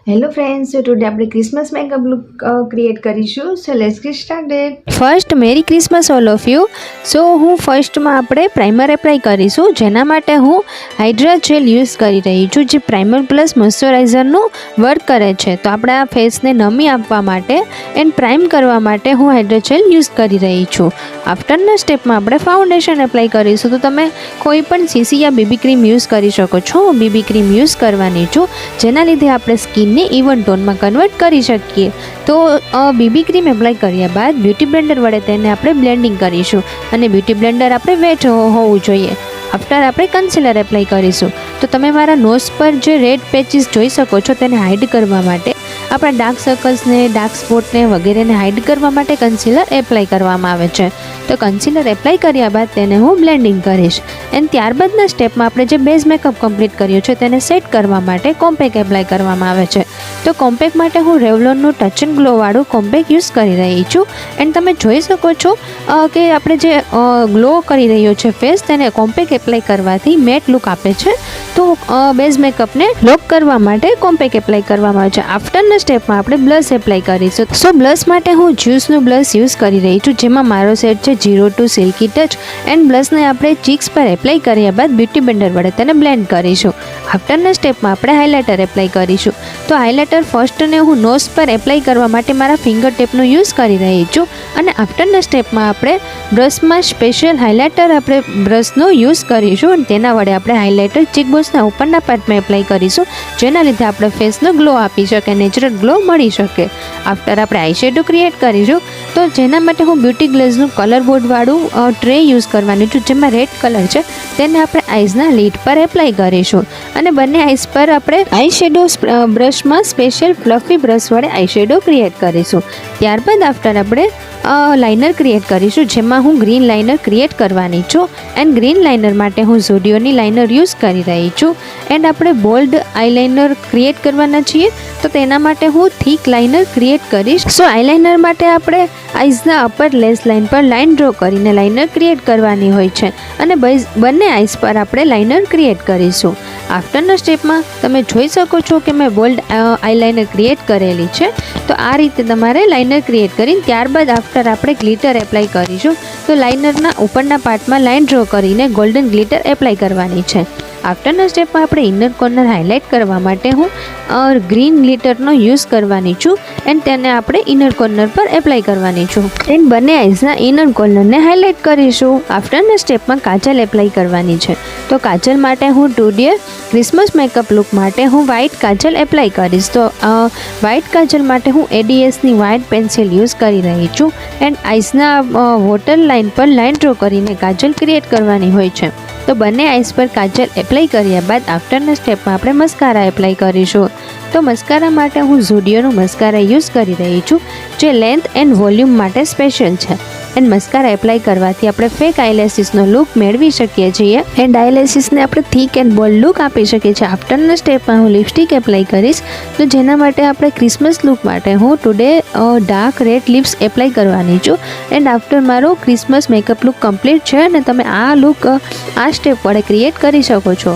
Hello friends, today આપણે Christmas makeup look create કરીશું. So let's get started. First merry Christmas all of you. So હું ફર્સ્ટમાં આપણે primer apply કરીશું, જેના માટે હું હાઇડ્રા જેલ યુઝ કરી રહી છું, જે પ્રાઇમર પ્લસ મોઇશ્ચરાઇઝરનું વર્ક કરે છે. તો આપણે આ ફેસને નમી આપવા માટે એન્ડ પ્રાઇમ કરવા માટે હું હાઇડ્રા જેલ યુઝ કરી રહી છું. આફ્ટરના સ્ટેપમાં આપણે ફાઉન્ડેશન એપ્લાય કરીશું. તો તમે કોઈ પણ સીસી યા બીબી ક્રીમ યુઝ કરી શકો છો. હું બીબી ક્રીમ યુઝ કરવાની છું, જેના લીધે આપણે સ્કિનને ઇવન ટોનમાં કન્વર્ટ કરી શકીએ. તો બીબી ક્રીમ એપ્લાય કર્યા બાદ બ્યુટી બ્લેન્ડર વડે તેને આપણે બ્લેન્ડિંગ કરીશું, અને બ્યુટી બ્લેન્ડર આપણે વેટ હોવું જોઈએ. આફ્ટર આપણે કન્સીલર એપ્લાય કરીશું. તો તમે મારા નોઝ પર જે રેડ પેચીસ જોઈ શકો છો, તેને હાઇડ કરવા માટે, આપણા ડાર્ક સર્કલ્સને, ડાર્ક સ્પોટને વગેરેને હાઇડ કરવા માટે કન્સીલર એપ્લાય કરવામાં આવે છે. તો કન્સીલર એપ્લાય કર્યા બાદ તેને હું બ્લેન્ડિંગ કરીશ. એન્ડ ત્યારબાદના સ્ટેપમાં આપણે જે બેઝ મેકઅપ કમ્પ્લીટ કર્યો છે તેને સેટ કરવા માટે કોમ્પેક એપ્લાય કરવામાં આવે છે. તો કોમ્પેક માટે હું રેવલોનનું ટચ એન્ડ ગ્લોવાળું કોમ્પેક યુઝ કરી રહી છું. એન્ડ તમે જોઈ શકો છો કે આપણે જે ગ્લો કરી રહ્યો છે ફેસ, તેને કોમ્પેક એપ્લાય કરવાથી મેટ લુક આપે છે. તો બેઝ મેકઅપને લોક કરવા માટે કોમ્પેક એપ્લાય કરવામાં આવે છે. આફ્ટરના સ્ટેપમાં આપણે બ્લશ એપ્લાય કરીશું. સો બ્લશ માટે હું જ્યુસનું બ્લશ યુઝ કરી રહી છું, જેમાં મારો સેટ છે 02 સિલ્કી ટચ. એન્ડ બ્લશને આપણે ચીક્સ પર એપ્લાય કર્યા બાદ બ્યુટી બ્લેન્ડર વડે તેને બ્લેન્ડ કરીશું. આફ્ટરના સ્ટેપમાં આપણે હાઇલાઇટર એપ્લાય કરીશું. તો હાઇલાઇટર ફર્સ્ટને હું નોઝ પર એપ્લાય કરવા માટે મારા ફિંગર ટેપનો યુઝ કરી રહી છું. અને આફ્ટરના સ્ટેપમાં આપણે બ્રશમાં સ્પેશિયલ હાઇલાઇટર આપણે બ્રશનો યુઝ કરીશું, અને તેના વડે આપણે હાઇલાઇટર ચીકબોન્સના ઉપરના પાર્ટમાં એપ્લાય કરીશું, જેના લીધે આપણે ફેસનો ગ્લો આપી શકે, નેચરલ ગ્લો મળી શકે. આફ્ટર આપણે આઈશેડો ક્રિએટ કરીશું. તો જેના માટે હું બ્યુટી ગ્લેઝનું કલર બોર્ડવાળું ટ્રે યુઝ કરવાની છું, જેમાં રેડ કલર છે, તેને આપણે આઈઝના લીડ પર એપ્લાય કરીશું. અને બંને આઈઝ પર આપણે આઈશેડો બ્રશમાં સ્પેશિયલ ફ્લફી બ્રશ વડે આઈશેડો ક્રિએટ કરીશું. ત્યારબાદ આફ્ટર આપણે લાઇનર ક્રિએટ કરીશું, જેમાં હું ગ્રીન લાઇનર ક્રિએટ કરવાની છું. એન્ડ ગ્રીન લાઇનર માટે હું ઝુડિયોની લાઇનર યુઝ કરી રહી છું. એન્ડ આપણે બોલ્ડ આઈલાઇનર ક્રિએટ કરવાના છીએ, તો તેના માટે હું થીક લાઇનર ક્રિએટ કરીશ. સો આઈલાઇનર માટે આપણે આઈઝના અપર લેસ લાઇન પર લાઇન ડ્રો કરીને લાઇનર ક્રિએટ કરવાની હોય છે, અને બંને આઈઝ પર આપણે લાઇનર ક્રિએટ કરીશું. આફ્ટરના સ્ટેપમાં તમે જોઈ શકો છો કે મેં બોલ્ડ આઈલાઇનર ક્રિએટ કરેલી છે. તો આ રીતે તમારે લાઇનર ક્રિએટ કરીને ત્યારબાદ આફ્ટર આપણે ગ્લિટર એપ્લાય કરીશું. તો લાઇનરના ઉપરના પાર્ટમાં લાઇન ડ્રો કરીને ગોલ્ડન ગ્લિટર એપ્લાય કરવાની છે. આફ્ટરના સ્ટેપમાં આપણે ઇનર કોર્નર હાઇલાઇટ કરવા માટે હું ગ્રીન ગ્લિટરનો યુઝ કરવાની છું, એન્ડ તેને આપણે ઇનર કોર્નર પર એપ્લાય કરવાની છું. એન્ડ બંને આઈઝના ઇનર કોર્નરને હાઇલાઇટ કરીશું. આફ્ટરના સ્ટેપમાં કાજલ એપ્લાય કરવાની છે. તો કાજલ માટે હું ટુડે ક્રિસમસ મેકઅપ લુક માટે હું વ્હાઇટ કાજલ એપ્લાય કરીશ. તો વ્હાઇટ કાજલ માટે હું એડીએસની વ્હાઇટ પેન્સિલ યુઝ કરી રહી છું. એન્ડ આઈઝના વોટર લાઇન પર લાઇન ડ્રો કરીને કાજલ ક્રિએટ કરવાની હોય છે. તો બંને આઈઝ પર કાજલ એપ્લાય કર્યા બાદ આફ્ટરના સ્ટેપમાં આપણે મસ્કારા એપ્લાય કરીશું. તો મસ્કારા માટે હું ઝુડિયોનું મસ્કારા યુઝ કરી રહી છું, જે લેન્થ એન્ડ વોલ્યુમ માટે સ્પેશિયલ છે. એન્ડ મસ્કારા એપ્લાય કરવાથી આપણે ફેક આઈલેસીસનો લુક મેળવી શકીએ છીએ, એન્ડ આઈલેસીસને આપણે થીક એન્ડ બોલ્ડ લુક આપી શકીએ છીએ. આફ્ટરના સ્ટેપમાં હું લિપસ્ટિક એપ્લાય કરીશ. તો જેના માટે આપણે ક્રિસમસ લુક માટે હું today dark red lips apply કરવાની છું. એન્ડ આફ્ટર મારો ક્રિસમસ મેકઅપ લુક કમ્પ્લીટ છે, અને તમે આ લુક આ સ્ટેપ વડે ક્રિએટ કરી શકો છો.